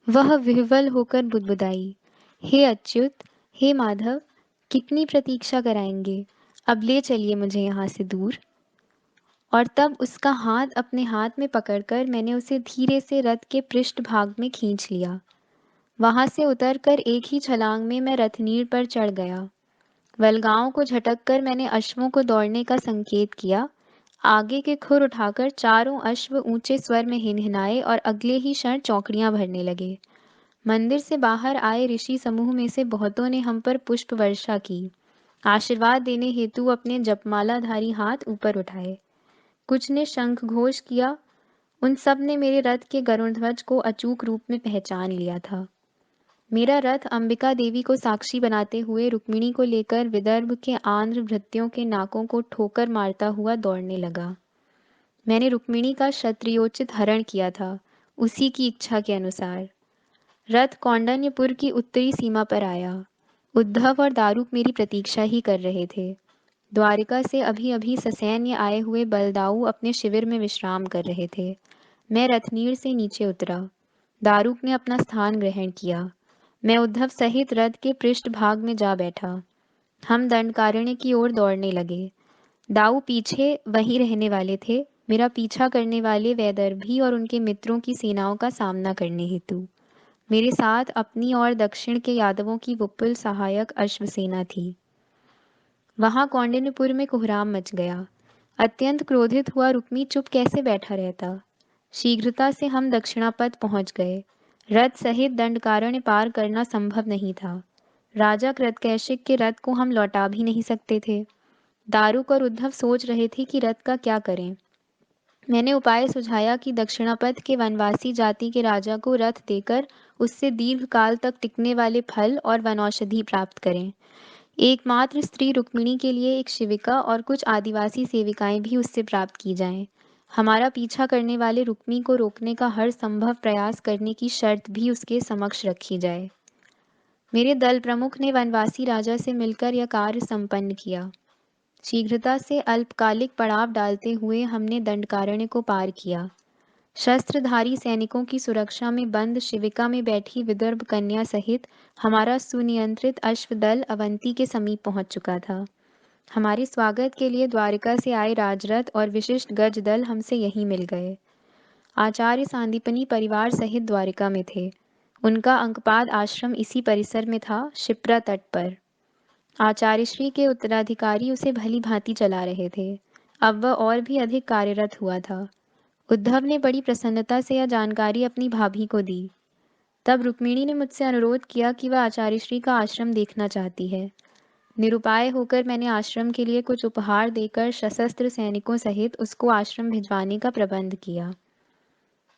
वह विह्वल होकर बुदबुदाई, हे अच्युत, हे माधव, कितनी प्रतीक्षा कराएंगे? अब ले चलिए मुझे यहाँ से दूर। और तब उसका हाथ अपने हाथ में पकड़कर मैंने उसे धीरे से रथ के पृष्ठ भाग में खींच लिया। वहां से उतरकर एक ही छलांग में मैं रथनीड़ पर चढ़ गया। वलगांव को झटककर मैंने अश्वों को दौड़ने का संकेत किया। आगे के खुर उठाकर चारों अश्व ऊंचे स्वर में हिनहिनाए और अगले ही क्षण चौकड़ियां भरने लगे। मंदिर से बाहर आए ऋषि समूह में से बहुतों ने हम पर पुष्प वर्षा की। आशीर्वाद देने हेतु अपने जपमालाधारी हाथ ऊपर उठाए। कुछ ने शंख घोष किया। उन सब ने मेरे रथ के गरुड़ ध्वज को अचूक रूप में पहचान लिया था। मेरा रथ अंबिका देवी को साक्षी बनाते हुए रुक्मिणी को लेकर विदर्भ के आंध्र भृत्यों के नाकों को ठोकर मारता हुआ दौड़ने लगा। मैंने रुक्मिणी का क्षत्रियोचित हरण किया था, उसी की इच्छा के अनुसार। रथ कौंडन्यपुर की उत्तरी सीमा पर आया। उद्धव और दारूक मेरी प्रतीक्षा ही कर रहे थे। द्वारिका से अभी अभी ससैन्य आए हुए बलदाऊ अपने शिविर में विश्राम कर रहे थे। मैं रथनीड़ से नीचे उतरा। दारूक ने अपना स्थान ग्रहण किया। मैं उद्धव सहित रथ के पृष्ठ भाग में जा बैठा। हम दंडकारण्य की ओर दौड़ने लगे। दाऊ पीछे वहीं रहने वाले थे, मेरा पीछा करने वाले वैदर्भी और उनके मित्रों की सेनाओं का सामना करने हेतु। मेरे साथ अपनी और दक्षिण के यादवों की विपुल सहायक अश्वसेना थी। वहां कौंडिन्यपुर में कोहराम मच गया। अत्यंत क्रोधित हुआ रुक्मी चुप कैसे बैठा रहता। शीघ्रता से हम दक्षिणापथ पहुंच गए। रथ सहित दंडकारण्य पार करना संभव नहीं था। राजा कृतकैशिक के रथ को हम लौटा भी नहीं सकते थे। दारुक और उद्धव सोच रहे थे कि रथ का क्या करें। मैंने उपाय सुझाया कि दक्षिणापथ के वनवासी जाति के राजा को रथ देकर उससे दीर्घ काल तक टिकने वाले फल और वनौषधि प्राप्त करें। एकमात्र स्त्री रुक्मिणी के लिए एक शिविका और कुछ आदिवासी सेविकाएं भी उससे प्राप्त की जाएं। हमारा पीछा करने वाले रुक्मी को रोकने का हर संभव प्रयास करने की शर्त भी उसके समक्ष रखी जाए। मेरे दल प्रमुख ने वनवासी राजा से मिलकर यह कार्य संपन्न किया। शीघ्रता से अल्पकालिक पड़ाव डालते हुए हमने दंडकारण्य को पार किया। शस्त्रधारी सैनिकों की सुरक्षा में बंद शिविका में बैठी विदर्भ कन्या सहित हमारा सुनियंत्रित अश्वदल अवंती के समीप पहुंच चुका था। हमारे स्वागत के लिए द्वारिका से आए राजरथ और विशिष्ट गज दल हमसे यहीं मिल गए। आचार्य सांदीपनी परिवार सहित द्वारिका में थे। उनका अंकपाद आश्रम इसी परिसर में था, शिप्रा तट पर। आचार्यश्री के उत्तराधिकारी उसे भली भांति चला रहे थे। अब वह और भी अधिक कार्यरत हुआ था। उद्धव ने बड़ी प्रसन्नता से यह जानकारी अपनी भाभी को दी। तब रुक्मिणी ने मुझसे अनुरोध किया कि वह आचार्यश्री का आश्रम देखना चाहती है। निरुपाय होकर मैंने आश्रम के लिए कुछ उपहार देकर सशस्त्र सैनिकों सहित उसको आश्रम भिजवाने का प्रबंध किया।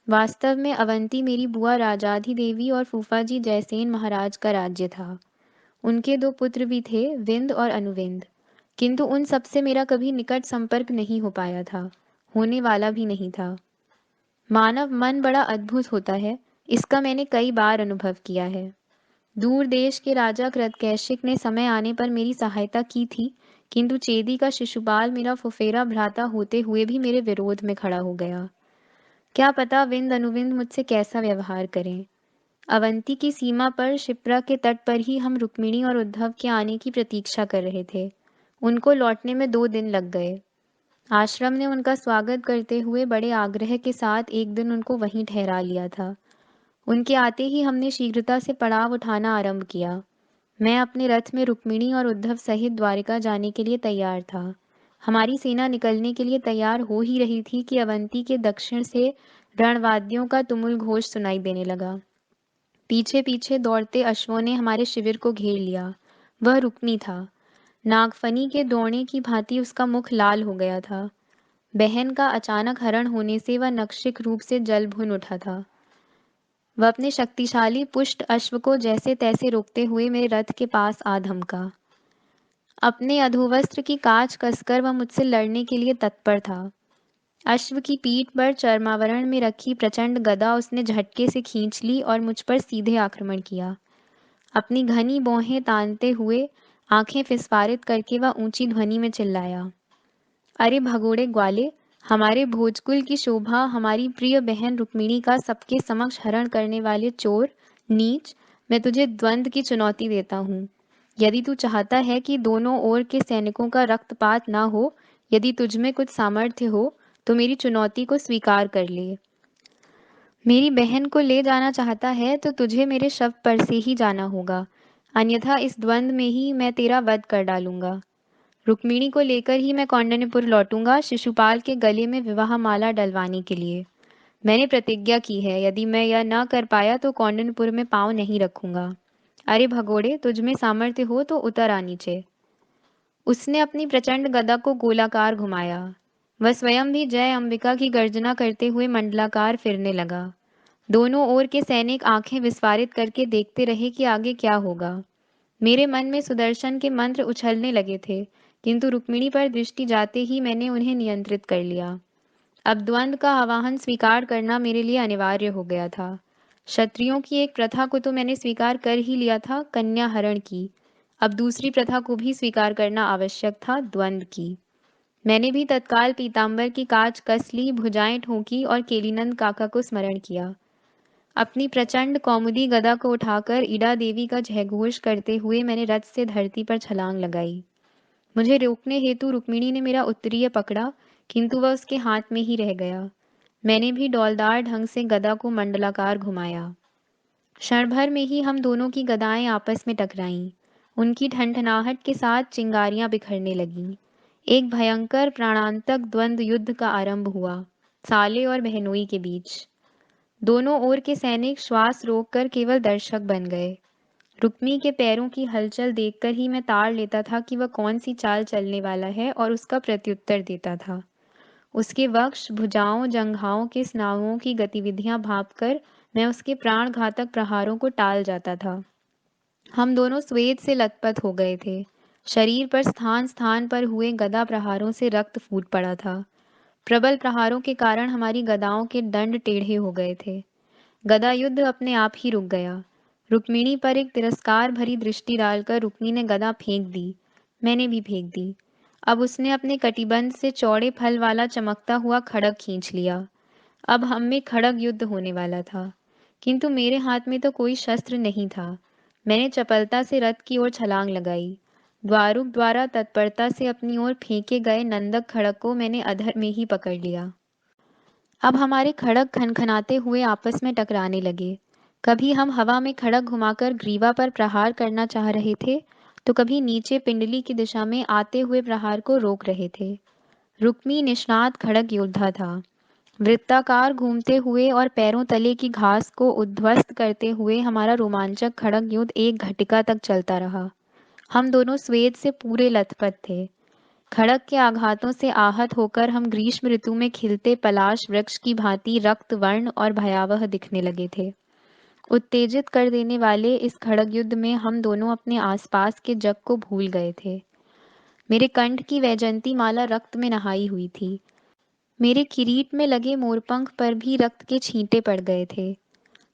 वास्तव में अवंती मेरी बुआ राजाधि देवी और फूफाजी जयसेन महाराज का राज्य था। उनके दो पुत्र भी थे, विंद और अनुविंद, किंतु उन सबसे मेरा कभी निकट संपर्क नहीं हो पाया था, होने वाला भी नहीं था। मानव मन बड़ा अद्भुत होता है, इसका मैंने कई बार अनुभव किया है। दूर देश के राजा कृतकैशिक ने समय आने पर मेरी सहायता की थी, किंतु चेदी का शिशुपाल मेरा फुफेरा भ्राता होते हुए भी मेरे विरोध में खड़ा हो गया। क्या पता विंद अनुविंद मुझसे कैसा व्यवहार करें। अवंती की सीमा पर शिप्रा के तट पर ही हम रुक्मिणी और उद्धव के आने की प्रतीक्षा कर रहे थे। उनको लौटने में 2 दिन लग गए। आश्रम ने उनका स्वागत करते हुए बड़े आग्रह के साथ एक दिन उनको वहीं ठहरा लिया था। उनके आते ही हमने शीघ्रता से पड़ाव उठाना आरंभ किया। मैं अपने रथ में रुक्मिणी और उद्धव सहित द्वारिका जाने के लिए तैयार था। हमारी सेना निकलने के लिए तैयार हो ही रही थी कि अवंती के दक्षिण से रणवाद्यों का तुमुल घोष सुनाई देने लगा। पीछे पीछे दौड़ते अश्वों ने हमारे शिविर को घेर लिया। वह रुक्मी था। नागफनी के दौड़ने की भांति उसका मुख लाल हो गया था। बहन का अचानक हरण होने से वह नक्शिक रूप से जल भुन उठा था। वह अपने शक्तिशाली पुष्ट अश्व को जैसे तैसे रोकते हुए मेरे रथ के पास आ धमका। अपने अधोवस्त्र की काछ कसकर वह मुझसे लड़ने के लिए तत्पर था। अश्व की पीठ पर चर्मावरण में रखी प्रचंड गदा उसने झटके से खींच ली और मुझ पर सीधे आक्रमण किया। अपनी घनी भौहें तानते हुए आंखें फिस्फारित करके वह ऊंची ध्वनि में चिल्लाया, अरे भगोड़े ग्वाले, हमारे भोजकुल की शोभा, हमारी प्रिय बहन रुक्मिणी का सबके समक्ष हरण करने वाले चोर, नीच, मैं तुझे द्वंद्व की चुनौती देता हूँ। यदि तू चाहता है कि दोनों ओर के सैनिकों का रक्तपात ना हो, यदि तुझ में कुछ सामर्थ्य हो, तो मेरी चुनौती को स्वीकार कर ले। मेरी बहन को ले जाना चाहता है तो तुझे मेरे शव पर से ही जाना होगा, अन्यथा इस द्वंद्व में ही मैं तेरा वध कर डालूंगा। रुक्मिणी को लेकर ही मैं कौंडिन्यपुर लौटूंगा, शिशुपाल के गले में विवाह माला डलवाने के लिए। मैंने प्रतिज्ञा की है, यदि मैं यह न कर पाया तो कौंडिन्यपुर में पांव नहीं रखूंगा। अरे भगोड़े, तुझ में सामर्थ्य हो तो उतर आ नीचे। उसने अपनी प्रचंड गदा को गोलाकार घुमाया। वह स्वयं भी जय अंबिका की गर्जना करते हुए मंडलाकार फिरने लगा। दोनों ओर के सैनिक आंखें विस्फारित करके देखते रहे कि आगे क्या होगा। मेरे मन में सुदर्शन के मंत्र उछलने लगे थे, किंतु रुक्मिणी पर दृष्टि जाते ही मैंने उन्हें नियंत्रित कर लिया। अब द्वंद्व का आवाहन स्वीकार करना मेरे लिए अनिवार्य हो गया था। क्षत्रियों की एक प्रथा को तो मैंने स्वीकार कर ही लिया था, कन्या हरण की। अब दूसरी प्रथा को भी स्वीकार करना आवश्यक था, द्वंद्व की। मैंने भी तत्काल पीतांबर की काछ कस ली, भुजाएं ठोंकी और केलीनंद काका को स्मरण किया। अपनी प्रचंड कौमुदी गदा को उठाकर ईड़ा देवी का जयघोष करते हुए मैंने रथ से धरती पर छलांग लगाई। मुझे रोकने हेतु रुक्मिणी ने मेरा उत्तरीय पकड़ा, किंतु वह उसके हाथ में ही रह गया। मैंने भी डौलदार ढंग से गदा को मंडलाकार घुमाया। क्षण भर में ही हम दोनों की गदाएं आपस में टकराईं। उनकी ठनठनाहट के साथ चिंगारियां बिखरने लगीं। एक भयंकर प्राणांतक द्वंद्व युद्ध का आरंभ हुआ, साले और बहनोई के बीच। दोनों ओर के सैनिक श्वास रोककर केवल दर्शक बन गए। रुक्मी के पैरों की हलचल देखकर ही मैं ताड़ लेता था कि वह कौन सी चाल चलने वाला है और उसका प्रत्युत्तर देता था। उसके वक्ष, भुजाओं, जंघाओं के स्नायुओं की गतिविधियां भांपकर मैं उसके प्राणघातक प्रहारों को टाल जाता था। हम दोनों स्वेद से लथपथ हो गए थे। शरीर पर स्थान स्थान पर हुए गदा प्रहारों से रक्त फूट पड़ा था। प्रबल प्रहारों के कारण हमारी गदाओं के दंड टेढ़े हो गए थे। गदा युद्ध अपने आप ही रुक गया। रुक्मिणी पर एक तिरस्कार भरी दृष्टि डालकर रुक्मी ने गदा फेंक दी। मैंने भी फेंक दी। अब उसने अपने कटिबंध से चौड़े फल वाला चमकता हुआ खड्ग खींच लिया। अब हम में खड्ग युद्ध होने वाला था, किंतु मेरे हाथ में तो कोई शस्त्र नहीं था। मैंने चपलता से रथ की ओर छलांग लगाई। द्वारुक द्वारा तत्परता से अपनी ओर फेंके गए नंदक खड्ग को मैंने अधर में ही पकड़ लिया। अब हमारे खड्ग खनखनाते हुए आपस में टकराने लगे। कभी हम हवा में खड्ग घुमाकर ग्रीवा पर प्रहार करना चाह रहे थे, तो कभी नीचे पिंडली की दिशा में आते हुए प्रहार को रोक रहे थे। रुक्मी निष्णात खड्ग योद्धा था। वृत्ताकार घूमते हुए और पैरों तले की घास को उद्ध्वस्त करते हुए हमारा रोमांचक खड्ग युद्ध एक घटिका तक चलता रहा। हम दोनों स्वेद से पूरे लथपथ थे। खड्ग के आघातों से आहत होकर हम ग्रीष्म ऋतु में खिलते पलाश वृक्ष की भांति रक्त वर्ण और भयावह दिखने लगे थे। उत्तेजित कर देने वाले इस खड्ग युद्ध में हम दोनों अपने आसपास के जग को भूल गए थे। मेरे कंठ की वैजयंती माला रक्त में नहाई हुई थी। मेरे किरीट में लगे मोरपंख पर भी रक्त के छींटे पड़ गए थे।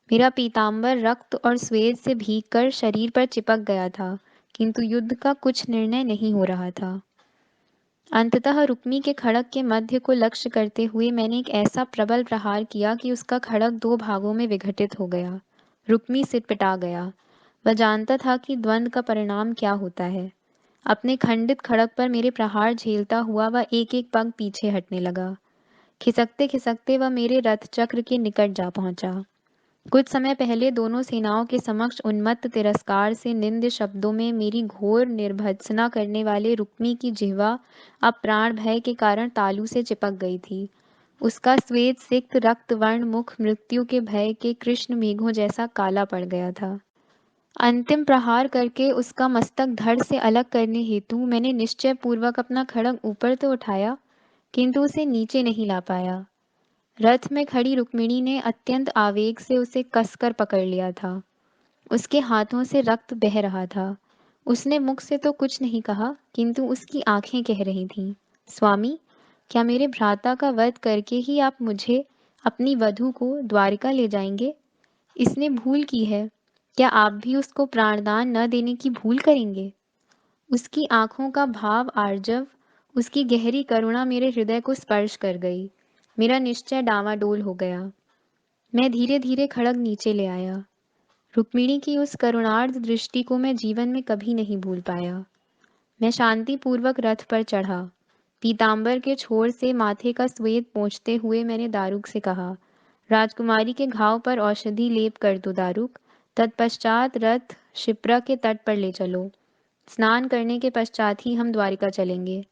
मेरा पीतांबर रक्त और स्वेद से भीगकर शरीर पर चिपक गया था, किंतु युद्ध का कुछ निर्णय नहीं हो रहा था। अंततः रुक्मी के खड्ग के मध्य को लक्ष्य करते हुए मैंने एक ऐसा प्रबल प्रहार किया कि उसका खड्ग दो भागों में विघटित हो गया। रुक्मी सिटपटा गया। वह जानता था कि द्वंद्व का परिणाम क्या होता है। अपने खंडित खड्ग पर मेरे प्रहार झेलता हुआ वह एक एक पग पीछे हटने लगा। खिसकते खिसकते वह मेरे रथ चक्र के निकट जा पहुंचा। कुछ समय पहले दोनों सेनाओं के समक्ष उन्मत्त तिरस्कार से निंद्य शब्दों में मेरी घोर निर्भत्सना करने वाले रुक्मी की जिह्वा अब प्राण भय के कारण तालू से चिपक गई थी। उसका श्वेत सिक्त रक्तवर्ण मुख मृत्यु के भय के कृष्ण मेघों जैसा काला पड़ गया था। अंतिम प्रहार करके उसका मस्तक धड़ से अलग करने हेतु मैंने निश्चय पूर्वक अपना खड्ग ऊपर तो उठाया, किंतु उसे नीचे नहीं ला पाया। रथ में खड़ी रुक्मिणी ने अत्यंत आवेग से उसे कसकर पकड़ लिया था। उसके हाथों से रक्त बह रहा था। उसने मुख से तो कुछ नहीं कहा, किंतु उसकी आंखें कह रही थीं, स्वामी, क्या मेरे भ्राता का वध करके ही आप मुझे, अपनी वधू को द्वारिका ले जाएंगे? इसने भूल की है। क्या आप भी उसको प्राणदान न देने की भूल करेंगे? उसकी आंखों का भाव आर्जव, उसकी गहरी करुणा मेरे हृदय को स्पर्श कर गई। मेरा निश्चय डावाडोल हो गया। मैं धीरे धीरे खड्ग नीचे ले आया। रुक्मिणी की उस करुणार्ध दृष्टि को मैं जीवन में कभी नहीं भूल पाया। मैं शांतिपूर्वक रथ पर चढ़ा। पीतांबर के छोर से माथे का स्वेद पोंछते हुए मैंने दारुक से कहा, राजकुमारी के घाव पर औषधि लेप कर दो दारुक। तत्पश्चात रथ शिप्रा के तट पर ले चलो। स्नान करने के पश्चात ही हम द्वारिका चलेंगे।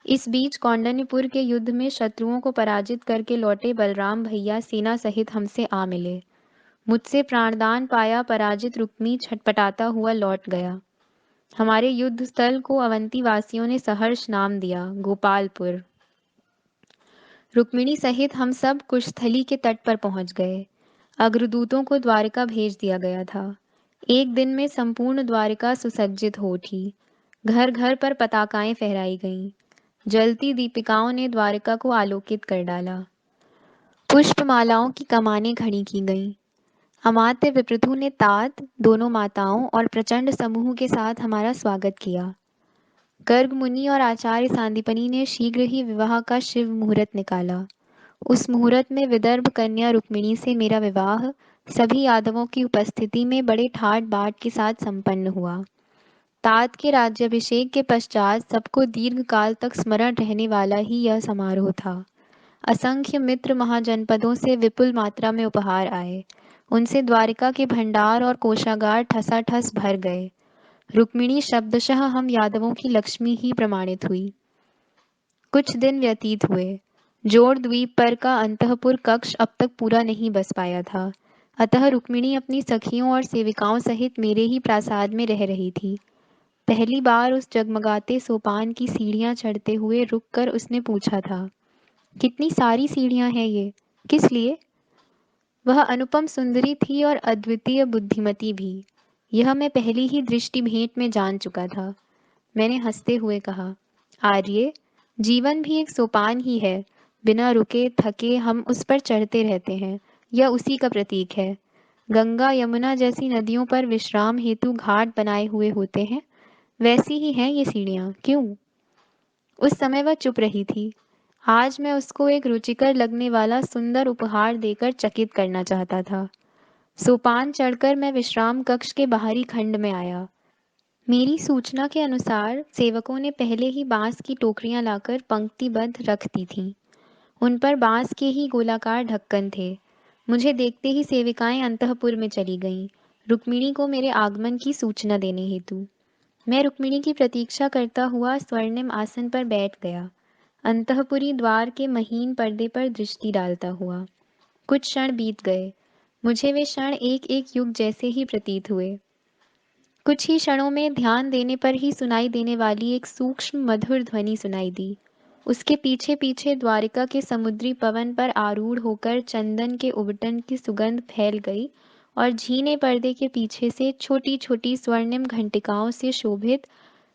इस बीच कौंडन्यपुर के युद्ध में शत्रुओं को पराजित करके लौटे बलराम भैया सेना सहित हमसे आ मिले। मुझसे प्राणदान पाया पराजित रुक्मी छटपटाता हुआ लौट गया। हमारे युद्ध स्थल को अवंती वासियों ने सहर्ष नाम दिया, गोपालपुर। रुक्मिणी सहित हम सब कुशस्थली के तट पर पहुंच गए। अग्रदूतों को द्वारिका भेज दिया गया था। एक दिन में संपूर्ण द्वारिका सुसज्जित हो उठी। घर घर पर पताकाएं फहराई गईं। जलती दीपिकाओं ने द्वारिका को आलोकित कर डाला। पुष्पमालाओं की कमानें खड़ी की गईं। अमात्य विप्रथु ने तात, दोनों माताओं और प्रचंड समूह के साथ हमारा स्वागत किया। गर्ग मुनि और आचार्य सांदीपनि ने शीघ्र ही विवाह का शिव मुहूर्त निकाला। उस मुहूर्त में विदर्भ कन्या रुक्मिणी से मेरा विवाह सभी यादवों की उपस्थिति में बड़े ठाट बाट के साथ संपन्न हुआ। तात के राज्याभिषेक के पश्चात सबको दीर्घकाल तक स्मरण रहने वाला ही यह समारोह था। असंख्य मित्र महाजनपदों से विपुल मात्रा में उपहार आए। उनसे द्वारिका के भंडार और कोषागार ठसाठस भर गए। रुक्मिणी शब्दशः हम यादवों की लक्ष्मी ही प्रमाणित हुई। कुछ दिन व्यतीत हुए। जोड़ द्वीप पर का अंतःपुर कक्ष अब तक पूरा नहीं बस पाया था, अतः रुक्मिणी अपनी सखियों और सेविकाओं सहित मेरे ही प्रासाद में रह रही थी। पहली बार उस जगमगाते सोपान की सीढ़ियां चढ़ते हुए रुककर उसने पूछा था, कितनी सारी सीढ़ियां हैं ये, किस लिए? वह अनुपम सुंदरी थी और अद्वितीय बुद्धिमती भी। यह मैं पहली ही दृष्टि भेंट में जान चुका था। मैंने हंसते हुए कहा, आर्य, जीवन भी एक सोपान ही है। बिना रुके थके हम उस पर चढ़ते रहते हैं। यह उसी का प्रतीक है। गंगा यमुना जैसी नदियों पर विश्राम हेतु घाट बनाए हुए होते हैं, वैसी ही हैं ये सीढ़ियाँ। क्यों? उस समय वह चुप रही थी। आज मैं उसको एक रुचिकर लगने वाला सुंदर उपहार देकर चकित करना चाहता था। सोपान चढ़कर मैं विश्राम कक्ष के बाहरी खंड में आया। मेरी सूचना के अनुसार सेवकों ने पहले ही बांस की टोकरियां लाकर पंक्तिबद्ध रख दी थीं। उन पर बांस के ही गोलाकार ढक्कन थे। मुझे देखते ही सेविकाएं अंतःपुर में चली गईं, रुक्मिणी को मेरे आगमन की सूचना देने हेतु। मैं रुक्मिणी की प्रतीक्षा करता हुआ स्वर्णिम आसन पर बैठ गया, अंतःपुरी द्वार के महीन पर्दे पर दृष्टि डालता हुआ। कुछ क्षण बीत गए। मुझे वे क्षण एक एक युग जैसे ही प्रतीत हुए। कुछ ही क्षणों में ध्यान देने पर ही सुनाई देने वाली एक सूक्ष्म मधुर ध्वनि सुनाई दी। उसके पीछे पीछे द्वारिका के समुद्री पवन पर आरूढ़ होकर चंदन के उबटन की सुगंध फैल गई और झीने पर्दे के पीछे से छोटी छोटी स्वर्णिम घंटिकाओं से शोभित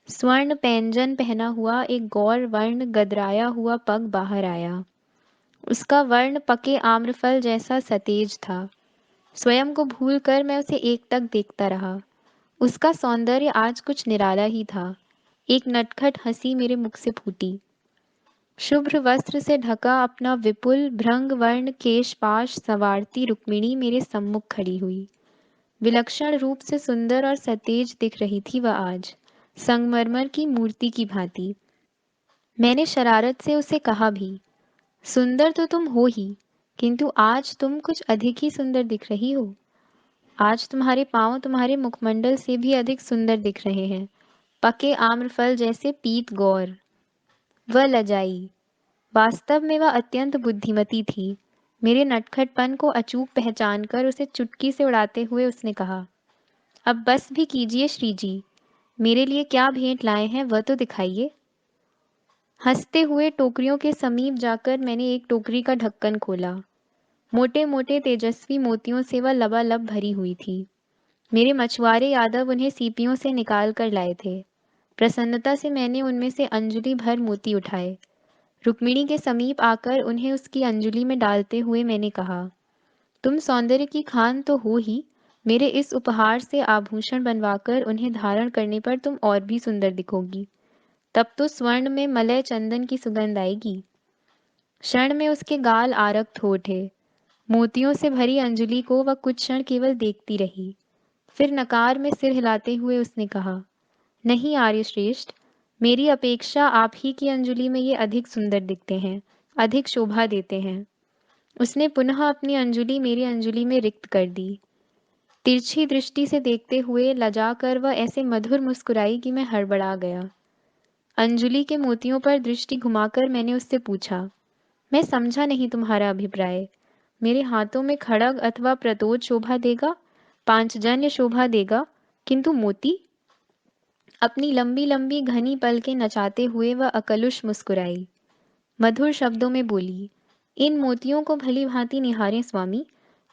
स्वर्ण पैंजन पहना हुआ एक गौर वर्ण गदराया हुआ पग बाहर आया। उसका वर्ण पके आम्रफल जैसा सतेज था। स्वयं को भूलकर मैं उसे एकटक देखता रहा। उसका सौंदर्य आज कुछ निराला ही था। एक नटखट हंसी मेरे मुख से फूटी। शुभ्र वस्त्र से ढका अपना विपुल भृंग वर्ण केशपाश संवारती रुक्मिणी मेरे सम्मुख खड़ी हुई। विलक्षण रूप से सुंदर और सतेज दिख रही थी वह आज, संगमरमर की मूर्ति की भांति। मैंने शरारत से उसे कहा भी, सुंदर तो तुम हो ही, किंतु आज तुम कुछ अधिक ही सुंदर दिख रही हो। आज तुम्हारे पांव तुम्हारे मुखमंडल से भी अधिक सुंदर दिख रहे हैं, पके आम्रफल जैसे पीत गौर। वह लजाई। वास्तव में वह अत्यंत बुद्धिमती थी। मेरे नटखटपन को अचूक पहचानकर उसे चुटकी से उड़ाते हुए उसने कहा, अब बस भी कीजिए श्रीजी, मेरे लिए क्या भेंट लाए हैं वह तो दिखाइए। हंसते हुए टोकरियों के समीप जाकर मैंने एक टोकरी का ढक्कन खोला। मोटे मोटे तेजस्वी मोतियों से वह लबालब भरी हुई थी। मेरे मछुआरे यादव उन्हें सीपियों से निकाल कर लाए थे। प्रसन्नता से मैंने उनमें से अंजलि भर मोती उठाए। रुक्मिणी के समीप आकर उन्हें उसकी अंजलि में डालते हुए मैंने कहा, तुम सौंदर्य की खान तो हो ही, मेरे इस उपहार से आभूषण बनवाकर उन्हें धारण करने पर तुम और भी सुंदर दिखोगी। तब तो स्वर्ण में मलय चंदन की सुगंध आएगी। क्षण में उसके गाल आरक्त हो उठे। मोतियों से भरी अंजलि को वह कुछ क्षण केवल देखती रही। फिर नकार में सिर हिलाते हुए उसने कहा, नहीं आर्यश्रेष्ठ, मेरी अपेक्षा आप ही की अंजलि में ये अधिक सुंदर दिखते हैं, अधिक शोभा देते हैं। उसने पुनः अपनी अंजलि मेरी अंजलि में रिक्त कर दी। तिरछी दृष्टि से देखते हुए लजा कर वह ऐसे मधुर मुस्कुराई कि मैं हड़बड़ा गया। अंजलि के मोतियों पर दृष्टि घुमाकर मैंने उससे पूछा, मैं समझा नहीं तुम्हारा अभिप्राय। मेरे हाथों में खड़ग अथवा प्रतोद शोभा देगा, पांचजन्य शोभा देगा, किंतु मोती? अपनी लंबी लंबी घनी पलकें नचाते हुए वह अकलुष मुस्कुराई। मधुर शब्दों में बोली, इन मोतियों को भली भांति निहारें स्वामी।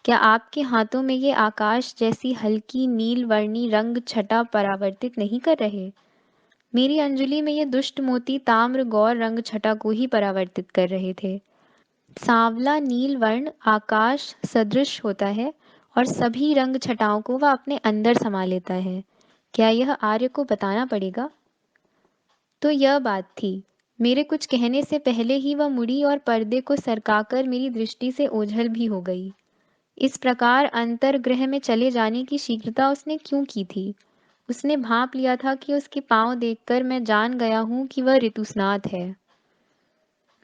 क्या आपके हाथों में ये आकाश जैसी हल्की नील वर्णी रंग छटा परावर्तित नहीं कर रहे? मेरी अंजलि में ये दुष्ट मोती ताम्र गौर रंग छटा को ही परावर्तित कर रहे थे। सांवला नील वर्ण आकाश सदृश होता है और सभी रंग छटाओं को वह अपने अंदर समा लेता है। क्या यह आर्य को बताना पड़ेगा? तो यह बात थी। मेरे कुछ कहने से पहले ही वह मुड़ी और पर्दे को सरकाकर मेरी दृष्टि से ओझल भी हो गई। इस प्रकार अंतर्गृह में चले जाने की शीघ्रता उसने क्यों की थी? उसने भांप लिया था कि उसके पाँव देखकर मैं जान गया हूँ कि वह ऋतुस्नात है।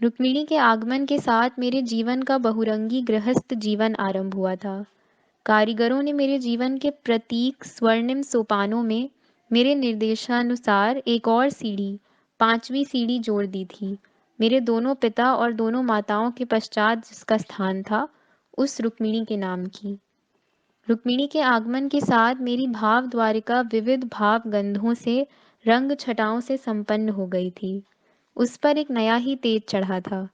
रुक्मिणी के आगमन के साथ मेरे जीवन का बहुरंगी गृहस्थ जीवन आरंभ हुआ था। कारीगरों ने मेरे जीवन के प्रतीक स्वर्णिम सोपानों में मेरे निर्देशानुसार एक और सीढ़ी, पांचवी सीढ़ी जोड़ दी थी। मेरे दोनों पिता और दोनों माताओं के पश्चात जिसका स्थान था, उस रुक्मिणी के नाम की। रुक्मिणी के आगमन के साथ मेरी भाव द्वारिका विविध भाव गंधों से, रंग छटाओं से संपन्न हो गई थी। उस पर एक नया ही तेज चढ़ा था।